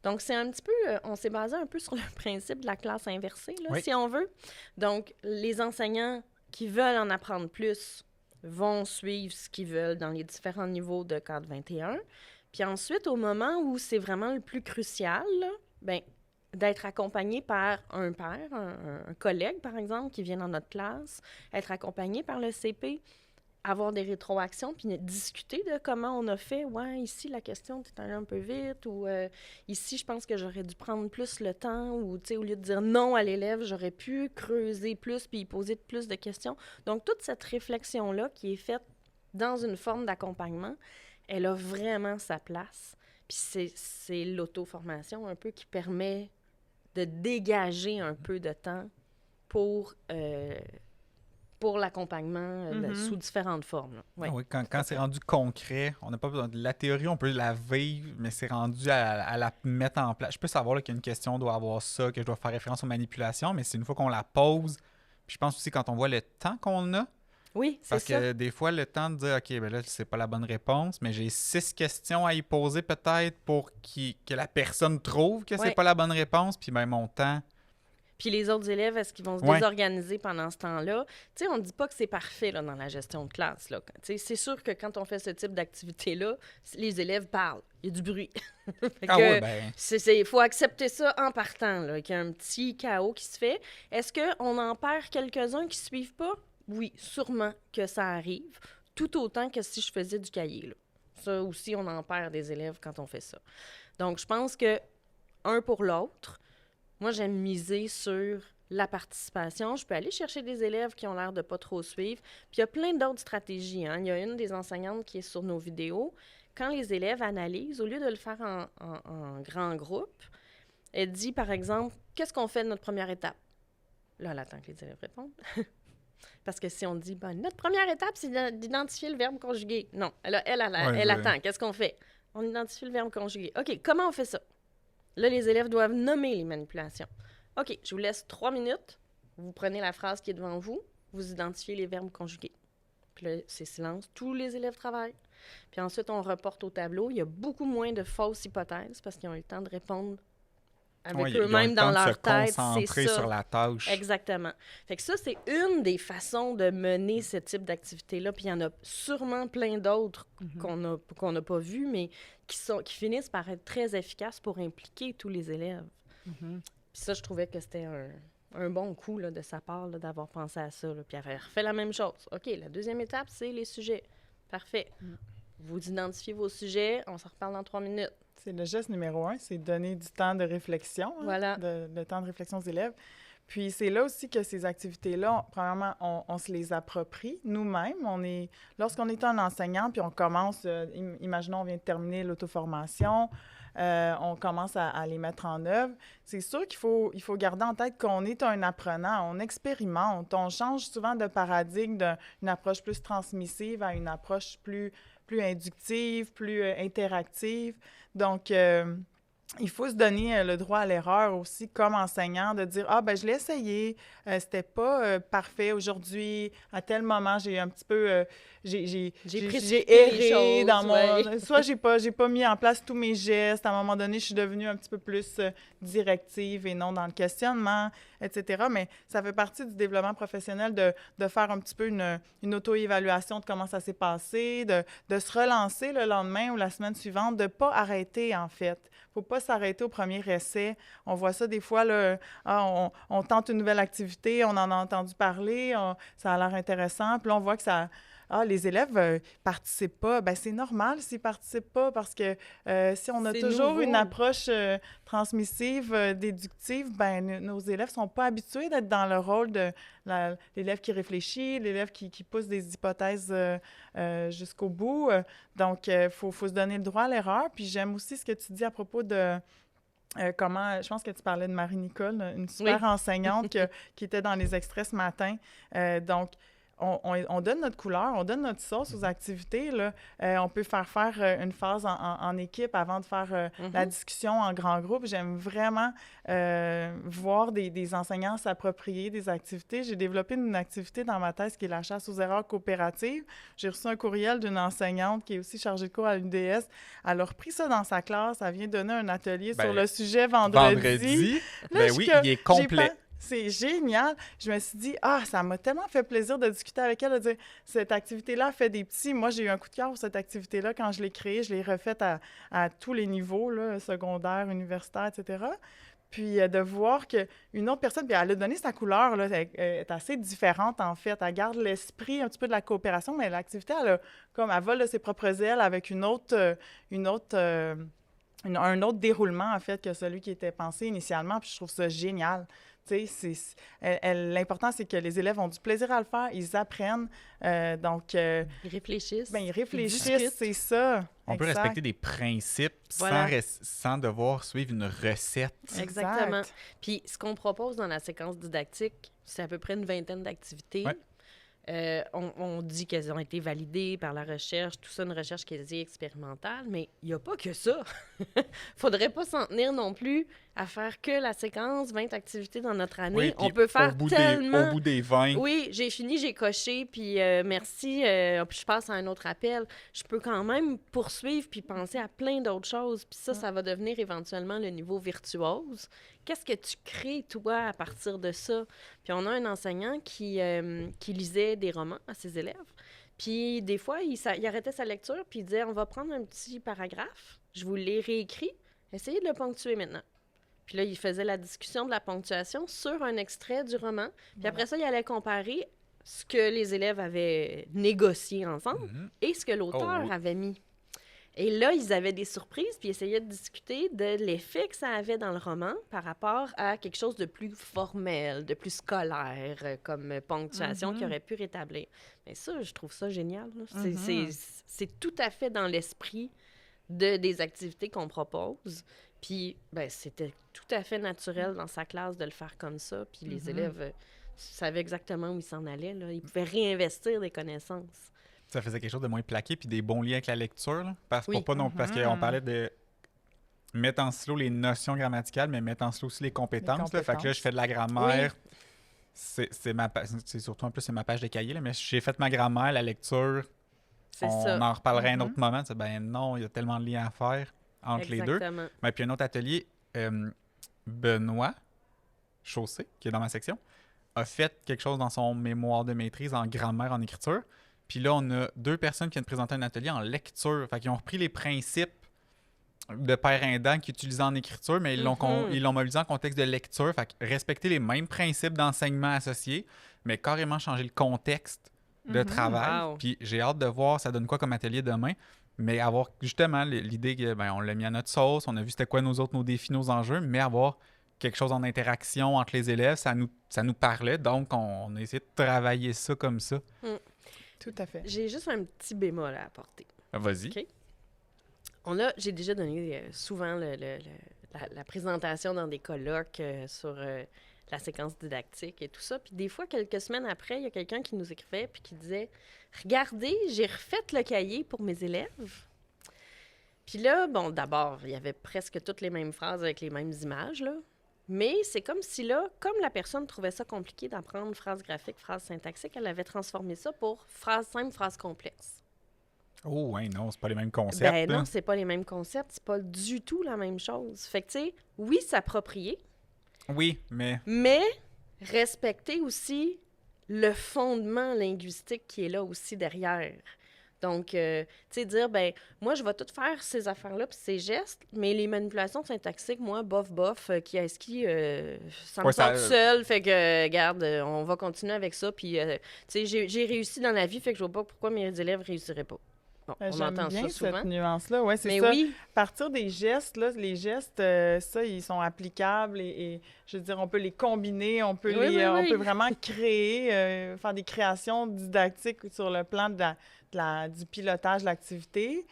Speaker 2: Donc, c'est un petit peu... on s'est basé un peu sur le principe de la classe inversée, là, si on veut. Donc, les enseignants qui veulent en apprendre plus vont suivre ce qu'ils veulent dans les différents niveaux de cadre 21. Puis ensuite, au moment où c'est vraiment le plus crucial, là, bien, d'être accompagné par un père, un collègue, par exemple, qui vient dans notre classe, être accompagné par le CP, avoir des rétroactions, puis discuter de comment on a fait. Ouais, ici, la question, t'es allé un peu vite, ou ici, je pense que j'aurais dû prendre plus le temps, ou, tu sais, au lieu de dire non à l'élève, j'aurais pu creuser plus, puis poser plus de questions. Donc, toute cette réflexion-là qui est faite dans une forme d'accompagnement, elle a vraiment sa place. Puis c'est l'auto-formation un peu qui permet de dégager un peu de temps pour l'accompagnement sous différentes formes.
Speaker 1: Oui, quand c'est rendu concret, on n'a pas besoin de la théorie, on peut la vivre, mais c'est rendu à la mettre en place. Je peux savoir là, qu'il y a une question, doit avoir ça, que je dois faire référence aux manipulations, mais c'est une fois qu'on la pose. Puis je pense aussi quand on voit le temps qu'on a.
Speaker 2: Oui, c'est ça.
Speaker 1: Parce que des fois, le temps de dire, OK, ben là, c'est pas la bonne réponse, mais j'ai 6 questions à y poser peut-être pour que la personne trouve que c'est pas la bonne réponse, puis ben mon temps...
Speaker 2: Puis les autres élèves, est-ce qu'ils vont se désorganiser pendant ce temps-là? Tu sais, on ne dit pas que c'est parfait là, dans la gestion de classe. Là. C'est sûr que quand on fait ce type d'activité-là, les élèves parlent. Il y a du bruit. Il faut accepter ça en partant, là, qu'il y a un petit chaos qui se fait. Est-ce qu'on en perd quelques-uns qui ne suivent pas? Oui, sûrement que ça arrive, tout autant que si je faisais du cahier. Là. Ça aussi, on en perd des élèves quand on fait ça. Donc, je pense que un pour l'autre. Moi, j'aime miser sur la participation. Je peux aller chercher des élèves qui ont l'air de pas trop suivre. Puis il y a plein d'autres stratégies. Hein. Il y a une des enseignantes qui est sur nos vidéos. Quand les élèves analysent, au lieu de le faire en grand groupe, elle dit, par exemple, qu'est-ce qu'on fait de notre première étape? Là, elle attend que les élèves répondent. Parce que si on dit, notre première étape, c'est d'identifier le verbe conjugué. Non, elle attend. Qu'est-ce qu'on fait? On identifie le verbe conjugué. OK, comment on fait ça? Là, les élèves doivent nommer les manipulations. OK, je vous laisse 3 minutes. Vous prenez la phrase qui est devant vous. Vous identifiez les verbes conjugués. Puis là, c'est silence. Tous les élèves travaillent. Puis ensuite, on reporte au tableau. Il y a beaucoup moins de fausses hypothèses parce qu'ils ont eu le temps de répondre avec eux-mêmes dans leur tête.
Speaker 1: C'est concentrer sur la tâche.
Speaker 2: Exactement. Fait que ça, c'est une des façons de mener ce type d'activité-là. Puis il y en a sûrement plein d'autres qu'on n'a pas vues, mais qui finissent par être très efficaces pour impliquer tous les élèves. Puis ça, je trouvais que c'était un bon coup là, de sa part là, d'avoir pensé à ça. Là. Puis elle avait refait la même chose. OK, la deuxième étape, c'est les sujets. Parfait. Vous identifiez vos sujets, on s'en reparle dans 3 minutes.
Speaker 3: C'est le geste numéro 1, c'est donner du temps de réflexion,
Speaker 2: voilà.
Speaker 3: Le temps de réflexion aux élèves. Puis c'est là aussi que ces activités-là, premièrement, on se les approprie nous-mêmes. Lorsqu'on est un enseignant, puis on commence, imaginons, on vient de terminer l'auto-formation, on commence à les mettre en œuvre. C'est sûr qu'il faut garder en tête qu'on est un apprenant, on expérimente, on change souvent de paradigme d'une approche plus transmissive à une approche plus inductive, plus interactive. Donc, il faut se donner le droit à l'erreur aussi comme enseignant, de dire « Ah, ben je l'ai essayé, c'était pas parfait aujourd'hui, à tel moment, j'ai un petit peu... j'ai erré dans mon... Ouais. Soit j'ai pas mis en place tous mes gestes, à un moment donné, je suis devenue un petit peu plus directive et non dans le questionnement, etc. » Mais ça fait partie du développement professionnel de faire un petit peu une auto-évaluation de comment ça s'est passé, de se relancer le lendemain ou la semaine suivante, de ne pas arrêter, en fait. Il ne faut pas s'arrêter au premier essai. On voit ça des fois, là, on tente une nouvelle activité, on en a entendu parler, ça a l'air intéressant, puis là, on voit que ça... les élèves participent pas. Bien, c'est normal s'ils participent pas parce que si on a toujours une approche transmissive, déductive, bien, nos élèves sont pas habitués d'être dans le rôle de l'élève qui réfléchit, l'élève qui pousse des hypothèses jusqu'au bout. Donc, il faut se donner le droit à l'erreur. Puis j'aime aussi ce que tu dis à propos de... je pense que tu parlais de Marie-Nicole, une super enseignante qui était dans les extraits ce matin. Donc, on donne notre couleur, on donne notre sauce aux activités. Là. On peut faire une phase en équipe avant de faire la discussion en grand groupe. J'aime vraiment voir des enseignants s'approprier des activités. J'ai développé une activité dans ma thèse qui est la chasse aux erreurs coopérative. J'ai reçu un courriel d'une enseignante qui est aussi chargée de cours à l'UDS. Elle a repris ça dans sa classe. Elle vient donner un atelier sur le sujet vendredi. Là,
Speaker 1: oui, il est complet.
Speaker 3: C'est génial. Je me suis dit, ça m'a tellement fait plaisir de discuter avec elle, de dire, cette activité-là fait des petits... Moi, j'ai eu un coup de cœur pour cette activité-là. Quand je l'ai créée, je l'ai refaite à tous les niveaux, là, secondaire, universitaire, etc. Puis de voir qu'une autre personne, puis elle a donné sa couleur, là, elle est assez différente, en fait. Elle garde l'esprit un petit peu de la coopération, mais l'activité, elle vole de ses propres ailes avec un autre déroulement, en fait, que celui qui était pensé initialement. Puis je trouve ça génial. L'important, c'est que les élèves ont du plaisir à le faire, ils apprennent, donc...
Speaker 2: ils réfléchissent.
Speaker 3: Bien, ils réfléchissent, c'est ça.
Speaker 1: On peut respecter des principes sans devoir suivre une recette.
Speaker 2: Exactement. Puis ce qu'on propose dans la séquence didactique, c'est à peu près une 20aine d'activités. Ouais. On dit qu'elles ont été validées par la recherche, tout ça, une recherche quasi expérimentale, mais il n'y a pas que ça. Faudrait pas s'en tenir non plus à faire que la séquence, 20 activités dans notre année. Oui, on peut faire tellement...
Speaker 1: Au bout des 20...
Speaker 2: Oui, j'ai fini, j'ai coché, puis merci, puis je passe à un autre appel. Je peux quand même poursuivre puis penser à plein d'autres choses, puis ça va devenir éventuellement le niveau virtuose. Qu'est-ce que tu crées, toi, à partir de ça? Puis on a un enseignant qui lisait des romans à ses élèves, puis des fois, il arrêtait sa lecture, puis il disait, on va prendre un petit paragraphe, je vous l'ai réécrit, essayez de le ponctuer maintenant. Puis là, il faisait la discussion de la ponctuation sur un extrait du roman. Puis après ça, il allait comparer ce que les élèves avaient négocié ensemble et ce que l'auteur avait mis. Et là, ils avaient des surprises, puis ils essayaient de discuter de l'effet que ça avait dans le roman par rapport à quelque chose de plus formel, de plus scolaire, comme ponctuation qui aurait pu rétablir. Mais ça, je trouve ça génial. Là. C'est tout à fait dans l'esprit des activités qu'on propose. Puis, ben, c'était tout à fait naturel dans sa classe de le faire comme ça. Puis les élèves savaient exactement où ils s'en allaient. Là. Ils pouvaient réinvestir des connaissances.
Speaker 1: Ça faisait quelque chose de moins plaqué puis des bons liens avec la lecture. Là. Parce qu'on parlait de mettre en slow les notions grammaticales, mais mettre en slow aussi les compétences. Là. Fait que là, je fais de la grammaire. Oui. C'est surtout, en plus, c'est ma page de cahier. Là, mais j'ai fait ma grammaire, la lecture. On en reparlerait à un autre moment. Ben non, il y a tellement de liens à faire entre les deux. Mais puis un autre atelier, Benoît Chaussé, qui est dans ma section, a fait quelque chose dans son mémoire de maîtrise en grammaire, en écriture. Puis là, on a 2 personnes qui viennent présenter un atelier en lecture. Fait qu'ils ont repris les principes de père aidant qu'ils utilisaient en écriture, mais ils l'ont mobilisé en contexte de lecture. Fait que respecter les mêmes principes d'enseignement associés, mais carrément changer le contexte de travail. Wow. Puis j'ai hâte de voir ça donne quoi comme atelier demain. Mais avoir justement l'idée que on l'a mis à notre sauce, on a vu c'était quoi nos défis, nos enjeux, mais avoir quelque chose en interaction entre les élèves, ça nous parlait. Donc, on a essayé de travailler ça comme ça.
Speaker 3: Tout à fait.
Speaker 2: J'ai juste un petit bémol à apporter.
Speaker 1: Vas-y.
Speaker 2: Okay. J'ai déjà donné souvent la présentation dans des colloques sur la séquence didactique et tout ça. Puis des fois, quelques semaines après, il y a quelqu'un qui nous écrivait puis qui disait « Regardez, j'ai refait le cahier pour mes élèves. » Puis là, bon, d'abord, il y avait presque toutes les mêmes phrases avec les mêmes images, là. Mais c'est comme si là, comme la personne trouvait ça compliqué d'apprendre phrase graphique, phrase syntaxique, elle avait transformé ça pour phrase simple, phrase complexe.
Speaker 1: Oh, ouais, non, c'est pas les mêmes concepts.
Speaker 2: Ben non, c'est pas les mêmes concepts, c'est pas du tout la même chose. Fait que, tu sais, oui, s'approprier.
Speaker 1: Oui, mais...
Speaker 2: Mais respecter aussi le fondement linguistique qui est là aussi derrière. Donc, tu sais, dire, ben moi, je vais tout faire ces affaires-là puis ces gestes, mais les manipulations syntaxiques, moi, bof, qui est-ce qui, ça me sort tout seul, fait que, regarde, on va continuer avec ça, puis, tu sais, j'ai réussi dans la vie, fait que je vois pas pourquoi mes élèves réussiraient pas. Bon, on entend
Speaker 3: bien
Speaker 2: ça souvent.
Speaker 3: Cette nuance-là, ouais, c'est ça. Oui. Partir des gestes, là, les gestes, ça, ils sont applicables et je veux dire, on peut les combiner, on peut on peut vraiment créer, faire des créations didactiques sur le plan du pilotage de l'activité.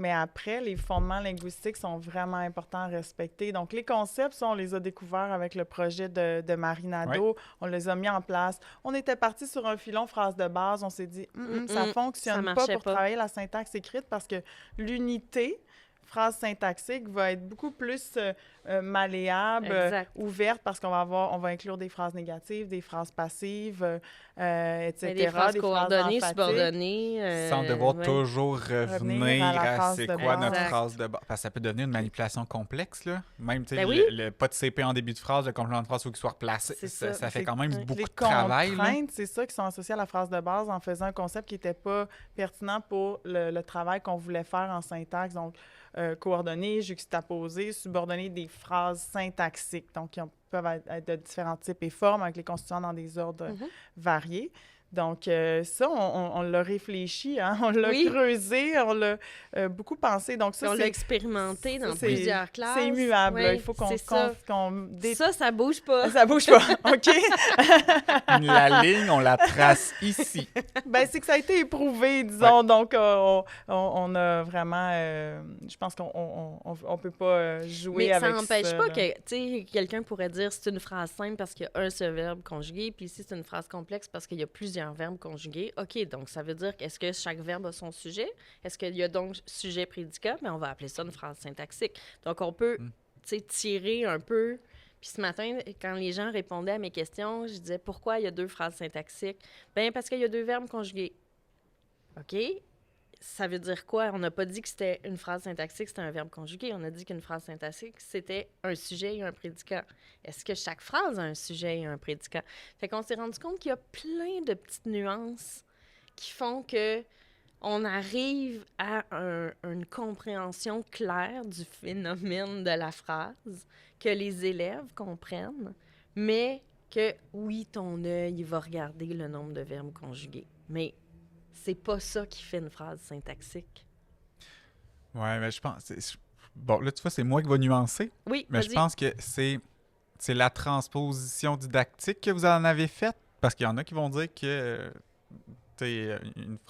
Speaker 3: Mais après, les fondements linguistiques sont vraiment importants à respecter. Donc, les concepts, ça, on les a découverts avec le projet de Marie Nadeau. Oui. On les a mis en place. On était parti sur un filon phrase de base. On s'est dit, ça ne fonctionne pas pour travailler la syntaxe écrite parce que l'unité phrase syntaxique va être beaucoup plus malléable, ouverte, parce qu'on va inclure des phrases négatives, des phrases passives, etc.
Speaker 2: Des phrases coordonnées, subordonnées.
Speaker 1: Sans devoir toujours revenir à c'est quoi notre phrase de base. Parce que ça peut devenir une manipulation complexe, là. Même, tu sais, le pas de CP en début de phrase, le complément de phrase, il faut qu'il soit replacé. Ça fait quand même beaucoup de travail. Les
Speaker 3: contraintes, c'est ça qui sont associées à la phrase de base en faisant un concept qui n'était pas pertinent pour le travail qu'on voulait faire en syntaxe. Donc, coordonner, juxtaposer, subordonner des phrases syntaxiques. Donc, ils peuvent être de différents types et formes avec les constituants dans des ordres variés. Donc, ça, on l'a réfléchi, hein? On l'a creusé, on l'a beaucoup pensé. Donc, ça,
Speaker 2: on l'a expérimenté dans plusieurs classes.
Speaker 3: C'est immuable. Il faut qu'on
Speaker 2: Ça bouge pas.
Speaker 3: Ça bouge pas, OK?
Speaker 1: La ligne, on la trace ici.
Speaker 3: Bien, c'est que ça a été éprouvé, disons. Ouais. Donc, on a vraiment... je pense qu'on peut pas jouer avec ça.
Speaker 2: Mais ça n'empêche pas que, tu sais, quelqu'un pourrait dire c'est une phrase simple parce qu'il y a un seul verbe conjugué, puis ici, c'est une phrase complexe parce qu'il y a plusieurs verbes conjugués. OK, donc ça veut dire est-ce que chaque verbe a son sujet? Est-ce qu'il y a donc sujet-prédicat? Mais on va appeler ça une phrase syntaxique. Donc, on peut tirer un peu. Puis ce matin, quand les gens répondaient à mes questions, je disais pourquoi il y a 2 phrases syntaxiques? Bien, parce qu'il y a 2 verbes conjugués. OK? Ça veut dire quoi? On n'a pas dit que c'était une phrase syntaxique, c'était un verbe conjugué. On a dit qu'une phrase syntaxique, c'était un sujet et un prédicat. Est-ce que chaque phrase a un sujet et un prédicat? Fait qu'on s'est rendu compte qu'il y a plein de petites nuances qui font que on arrive à une compréhension claire du phénomène de la phrase, que les élèves comprennent, mais que, oui, ton œil, il va regarder le nombre de verbes conjugués. Mais c'est pas ça qui fait une phrase syntaxique.
Speaker 1: Ouais, mais je pense... Bon, là, tu vois, c'est moi qui va nuancer,
Speaker 2: Oui,
Speaker 1: mais
Speaker 2: vas-y.
Speaker 1: je pense que c'est la transposition didactique que vous en avez faite, parce qu'il y en a qui vont dire que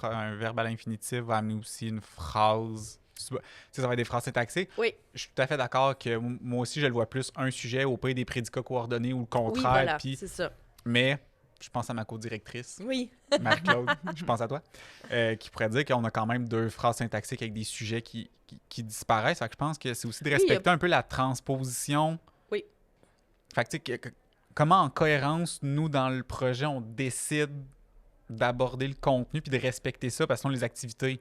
Speaker 1: un verbe à l'infinitif va amener aussi une phrase. Ça va être des phrases syntaxiques.
Speaker 2: Oui,
Speaker 1: Je suis tout à fait d'accord que moi aussi, je le vois plus un sujet au pays des prédicats coordonnés ou le
Speaker 2: oui,
Speaker 1: contraire.
Speaker 2: voilà,
Speaker 1: Puis,
Speaker 2: c'est ça.
Speaker 1: mais je pense à ma co-directrice,
Speaker 2: Oui,
Speaker 1: Marie-Claude, je pense à toi, qui pourrait dire qu'on a quand même deux phrases syntaxiques avec des sujets qui disparaissent. Fait que je pense que c'est aussi de
Speaker 2: Oui,
Speaker 1: respecter un peu la transposition.
Speaker 2: Oui.
Speaker 1: Fait que, tu sais, comment en cohérence, nous, dans le projet, on décide d'aborder le contenu puis de respecter ça parce que sinon les activités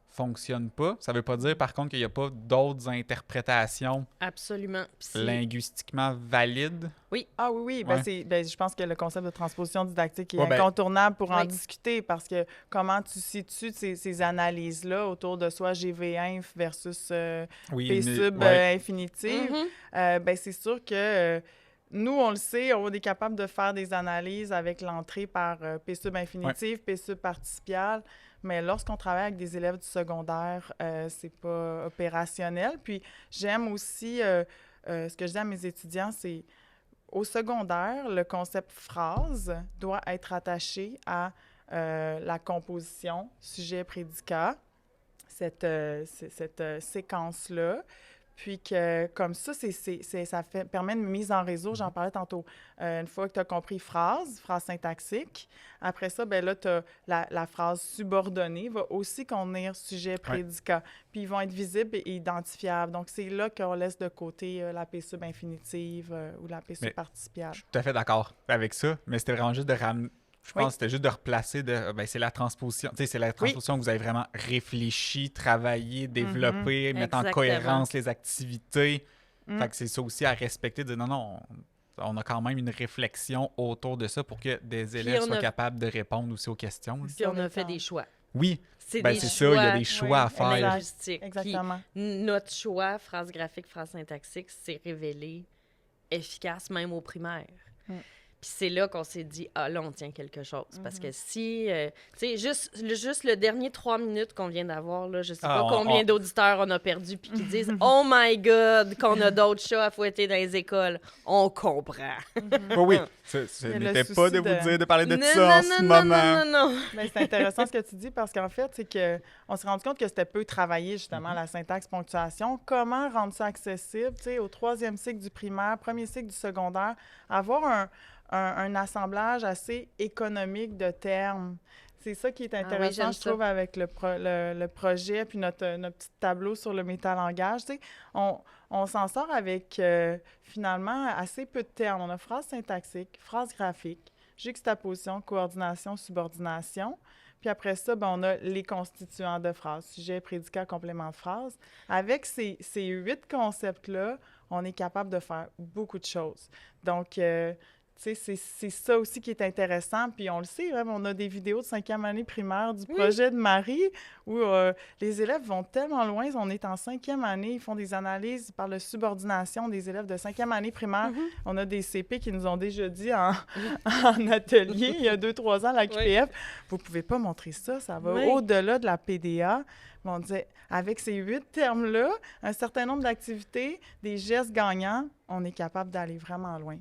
Speaker 1: fonctionnent pas. Ça veut pas dire, par contre, qu'il n'y a pas d'autres interprétations
Speaker 2: absolument. Puis
Speaker 1: linguistiquement valides.
Speaker 3: Ah oui,
Speaker 1: Ouais.
Speaker 3: je pense que le concept de transposition didactique est
Speaker 1: Ouais, ben,
Speaker 3: incontournable pour en
Speaker 2: Oui.
Speaker 3: discuter parce que comment tu situes ces analyses-là autour de soit GV1 versus
Speaker 1: oui,
Speaker 3: P sub
Speaker 1: ouais.
Speaker 3: infinitive,
Speaker 2: Mhm.
Speaker 3: c'est sûr que nous, on le sait, on est capable de faire des analyses avec l'entrée par P sub infinitive, P sub participial, mais lorsqu'on travaille avec des élèves du secondaire, c'est pas opérationnel. Puis j'aime aussi, ce que je dis à mes étudiants, c'est au secondaire, le concept phrase doit être attaché à la composition sujet-prédicat, cette séquence-là. Puis que, comme ça, permet une mise en réseau, j'en parlais tantôt. Une fois que tu as compris phrase syntaxique, après ça, ben là, tu as la phrase subordonnée, va aussi contenir sujet-prédicat. Puis ils vont être visibles et identifiables. Donc, c'est là qu'on laisse de côté la P sub infinitive ou la P sub participiale.
Speaker 1: Je suis tout à fait d'accord avec ça, mais c'était vraiment juste de ramener. Je pense que c'était juste de replacer c'est la transposition. Tu sais, c'est la transposition que vous avez vraiment réfléchi, travaillé, développé, mettre en
Speaker 2: Exactement.
Speaker 1: cohérence les activités. Fait que c'est ça aussi à respecter, de dire non, on a quand même une réflexion autour de ça pour que des élèves soient capables de répondre aussi aux questions.
Speaker 2: Puis on a fait des choix.
Speaker 1: Oui,
Speaker 2: c'est
Speaker 1: ça, il y a des choix à faire.
Speaker 2: Linguistiques.
Speaker 3: Exactement.
Speaker 2: Puis notre choix, phrase graphique, phrase syntaxique, s'est révélé efficace même au primaire. Puis c'est là qu'on s'est dit, ah là, on tient quelque chose. Parce que si, tu sais, juste le dernier 3 minutes qu'on vient d'avoir, là, je sais pas combien d'auditeurs on a perdu, puis qui disent, oh my God, qu'on a d'autres chats à fouetter dans les écoles. On comprend.
Speaker 1: Oui, ce n'était pas de vous dire de parler de ça en ce moment.
Speaker 2: Non.
Speaker 3: Mais c'est intéressant ce que tu dis parce qu'en fait, c'est qu'on s'est rendu compte que c'était peu travaillé, justement, la syntaxe ponctuation. Comment rendre ça accessible, tu sais, au 3e cycle du primaire, 1er cycle du secondaire, avoir un assemblage assez économique de termes. C'est ça qui est intéressant, je trouve, avec le projet, puis notre petit tableau sur le métalangage. Tu sais, on s'en sort avec, finalement, assez peu de termes. On a phrase syntaxique, phrase graphique, juxtaposition, coordination, subordination. Puis après ça, on a les constituants de phrase, sujet, prédicat, complément de phrase. Avec ces 8 concepts-là, on est capable de faire beaucoup de choses. Donc, tu sais, c'est ça aussi qui est intéressant. Puis on le sait, hein, on a des vidéos de 5e année primaire du projet de Marie où les élèves vont tellement loin. On est en 5e année, ils font des analyses, ils parlent de subordination des élèves de 5e année primaire. On a des CP qui nous ont déjà dit en atelier, il y a 2-3 ans, à la QPF, vous pouvez pas montrer ça, ça va au-delà de la PDA. Mais on disait, avec ces 8 termes-là, un certain nombre d'activités, des gestes gagnants, on est capable d'aller vraiment loin.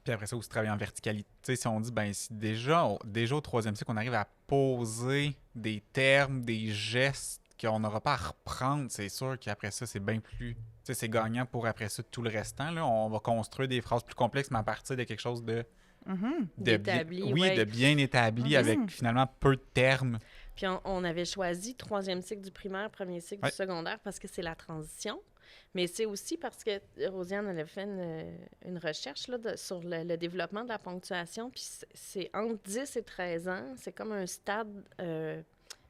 Speaker 1: Puis après ça, aussi travailler en verticalité. Tu sais, si on dit, si déjà au 3e cycle, on arrive à poser des termes, des gestes qu'on n'aura pas à reprendre, c'est sûr qu'après ça, c'est bien plus... Tu sais, c'est gagnant pour après ça tout le restant. Là. On va construire des phrases plus complexes, mais à partir de quelque chose
Speaker 2: d'établi,
Speaker 1: de bien établi, avec finalement peu de termes.
Speaker 2: Puis on avait choisi 3e cycle du primaire, 1er cycle du secondaire parce que c'est la transition. Mais c'est aussi parce que Rosiane avait fait une recherche là, sur le développement de la ponctuation. Puis c'est entre 10 et 13 ans. C'est comme un stade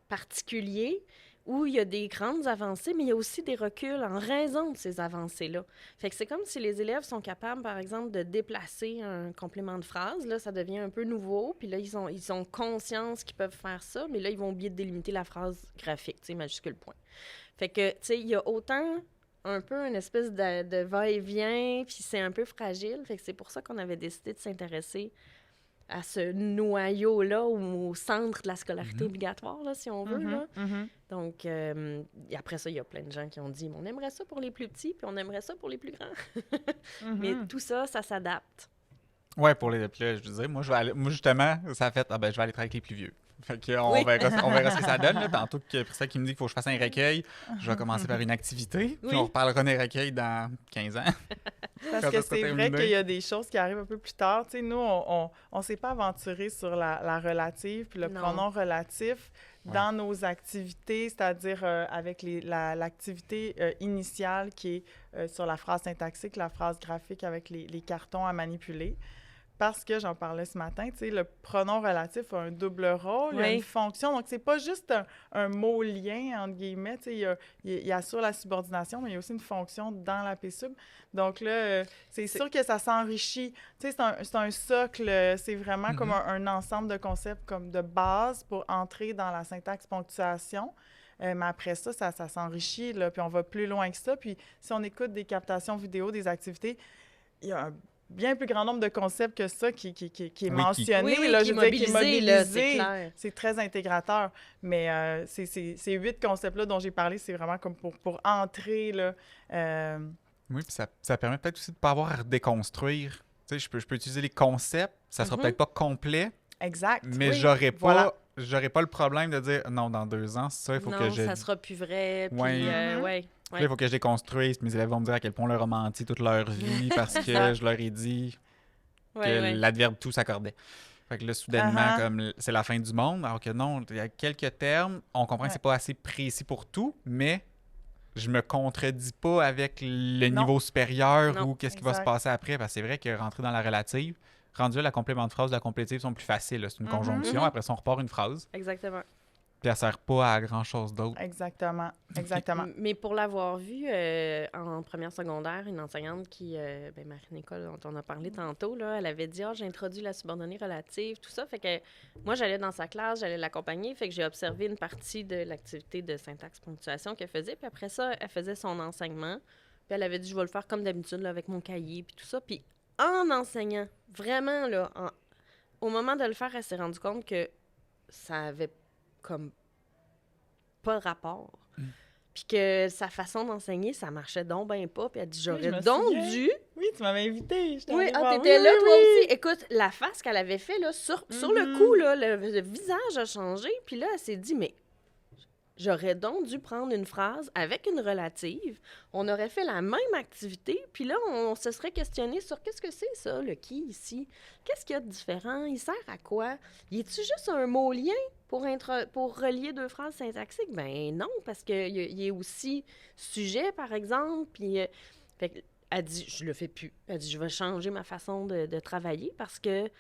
Speaker 2: particulier où il y a des grandes avancées, mais il y a aussi des reculs en raison de ces avancées-là. Fait que c'est comme si les élèves sont capables, par exemple, de déplacer un complément de phrase. Là, ça devient un peu nouveau. Puis là, ils ont conscience qu'ils peuvent faire ça, mais là, ils vont oublier de délimiter la phrase graphique, tu sais, majuscule point. Fait que, tu sais, il y a autant... un peu une espèce de va-et-vient, puis c'est un peu fragile. Fait que c'est pour ça qu'on avait décidé de s'intéresser à ce noyau-là, au centre de la scolarité obligatoire, là, si on veut. Là. Donc, et après ça, il y a plein de gens qui ont dit, on aimerait ça pour les plus petits, puis on aimerait ça pour les plus grands. Mais tout ça, ça s'adapte.
Speaker 1: Ouais, pour les plus, je veux dire, moi, justement, ça a fait, je vais aller travailler avec les plus vieux. Fait qu'on verra ce que ça donne. Là. Tantôt que Priscilla qui me dit qu'il faut que je fasse un recueil, je vais commencer par une activité, puis on reparlera des recueils dans 15 ans.
Speaker 3: Parce que c'est vrai qu'il y a des choses qui arrivent un peu plus tard. Tu sais, nous, on s'est pas aventuré sur la relative, puis le pronom relatif dans nos activités, c'est-à-dire avec l'activité initiale qui est sur la phrase syntaxique, la phrase graphique avec les cartons à manipuler. Parce que, j'en parlais ce matin, tu sais, le pronom relatif a un double rôle, il y a une fonction. Donc, c'est pas juste un mot-lien, entre guillemets, tu sais, il assure la subordination, mais il y a aussi une fonction dans la PSUB. Donc là, c'est sûr que ça s'enrichit. Tu sais, c'est un socle, c'est vraiment comme un ensemble de concepts comme de base pour entrer dans la syntaxe ponctuation. Mais après ça, ça s'enrichit, là, puis on va plus loin que ça. Puis si on écoute des captations vidéo, des activités, il y a un bien plus grand nombre de concepts que ça qui est mentionné.
Speaker 2: Qui est mobilisé.
Speaker 3: C'est très intégrateur. Mais ces 8 concepts-là dont j'ai parlé, c'est vraiment comme pour entrer. Là,
Speaker 1: Oui, puis ça permet peut-être aussi de ne pas avoir à déconstruire. Tu sais, je peux utiliser les concepts, ça sera peut-être pas complet.
Speaker 3: Exact.
Speaker 1: Mais j'aurais pas le problème de dire non, dans 2 ans, ça, il faut que je.
Speaker 2: Non, ça sera plus vrai. Puis,
Speaker 1: Là, il faut que je déconstruise. Mes élèves vont me dire à quel point on leur a menti toute leur vie parce que je leur ai dit que l'adverbe tout s'accordait. Fait que là, soudainement, comme c'est la fin du monde, alors que non, il y a quelques termes, on comprend que c'est pas assez précis pour tout, mais je me contredis pas avec le niveau supérieur ou qu'est-ce qui va se passer après. Parce que c'est vrai que rentrer dans la relative, rendu là, la complément de phrase et la complétive sont plus faciles. Là. C'est une conjonction. Après ça, on repart une phrase.
Speaker 2: Exactement.
Speaker 1: Puis elle sert pas à grand-chose d'autre.
Speaker 3: Exactement.
Speaker 2: Mais pour l'avoir vu en première secondaire, une enseignante qui, Marie-Nicole, dont on a parlé tantôt, là, elle avait dit « j'ai introduit la subordonnée relative », tout ça. Fait que moi, j'allais dans sa classe, j'allais l'accompagner. Fait que j'ai observé une partie de l'activité de syntaxe-ponctuation qu'elle faisait. Puis après ça, elle faisait son enseignement. Puis elle avait dit « je vais le faire comme d'habitude, là, avec mon cahier, puis tout ça ». Puis en enseignant, vraiment, là, au moment de le faire, elle s'est rendue compte que ça avait comme pas de rapport. Puis que sa façon d'enseigner, ça marchait donc ben pas. Puis elle dit, j'aurais donc dû...
Speaker 3: Oui, tu m'avais invitée.
Speaker 2: Oui, t'étais là, toi aussi. Écoute, la face qu'elle avait fait, là, sur le coup, là, le visage a changé. Puis là, elle s'est dit, mais j'aurais donc dû prendre une phrase avec une relative. On aurait fait la même activité. Puis là, on se serait questionné sur qu'est-ce que c'est, ça, le qui, ici? Qu'est-ce qu'il y a de différent? Il sert à quoi? Y est-tu juste un mot-lien pour relier 2 phrases syntaxiques? Ben non, parce qu'il y a aussi sujet, par exemple. Puis, elle dit, je le fais plus. Elle dit, je vais changer ma façon de travailler parce que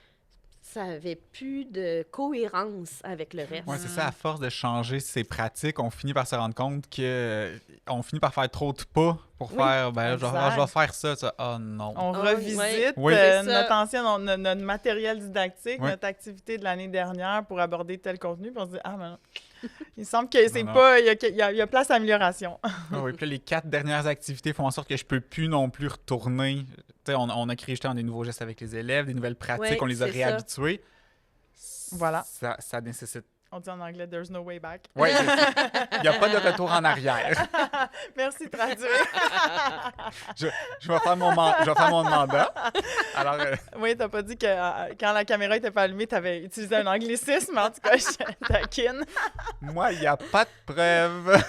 Speaker 2: ça avait plus de cohérence avec le reste.
Speaker 1: Oui, c'est ça. À force de changer ses pratiques, on finit par se rendre compte on finit par faire trop de pas pour faire, je vais faire ça. Oh non.
Speaker 3: On revisite notre matériel didactique, notre activité de l'année dernière pour aborder tel contenu, puis on se dit, ben, il semble que c'est pas, il y a place à amélioration.
Speaker 1: Oui, puis là, les 4 dernières activités font en sorte que je peux plus non plus retourner. T'sais, on a créé justement des nouveaux gestes avec les élèves, des nouvelles pratiques, on les a réhabitués.
Speaker 3: Voilà.
Speaker 1: Ça nécessite.
Speaker 3: On dit en anglais, there's no way back.
Speaker 1: Oui, il n'y a pas de retour en arrière.
Speaker 3: Merci de traduire.
Speaker 1: je vais faire mon mandat. Alors,
Speaker 3: oui, t'as pas dit que quand la caméra était pas allumée, t'avais utilisé un anglicisme. En tout cas, je taquine.
Speaker 1: Moi, il n'y a pas de preuve.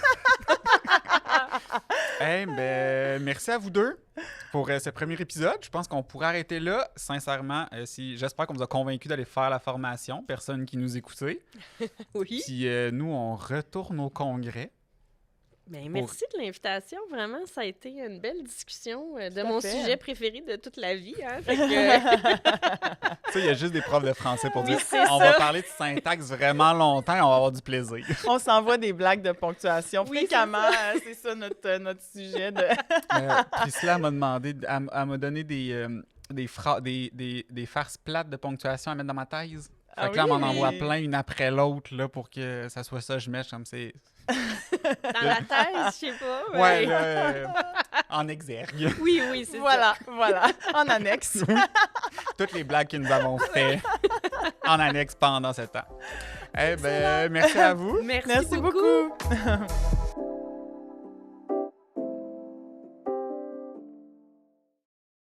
Speaker 1: Merci à vous deux pour ce premier épisode. Je pense qu'on pourrait arrêter là. Sincèrement, j'espère qu'on vous a convaincus d'aller faire la formation. Personne qui nous écoutait.
Speaker 2: Oui.
Speaker 1: Puis nous, on retourne au congrès.
Speaker 2: Bien, merci de l'invitation. Vraiment, ça a été une belle discussion de mon sujet préféré de toute la vie. Hein? Fait que...
Speaker 1: il y a juste des profs de français pour dire on va parler de syntaxe vraiment longtemps et on va avoir du plaisir.
Speaker 3: On s'envoie des blagues de ponctuation fréquemment. C'est ça notre sujet.
Speaker 1: Priscilla m'a demandé, elle m'a donné des farces plates de ponctuation à mettre dans ma thèse. Fait que là, on m'en envoie plein une après l'autre là, pour que ça soit ça, je mets comme c'est...
Speaker 2: Dans la thèse, je sais pas. Mais...
Speaker 1: Ouais, en exergue.
Speaker 2: Oui, c'est
Speaker 3: ça. Voilà, en annexe.
Speaker 1: Toutes les blagues que nous avons faites en annexe pendant ce temps. Eh bien, merci à vous.
Speaker 2: Merci beaucoup.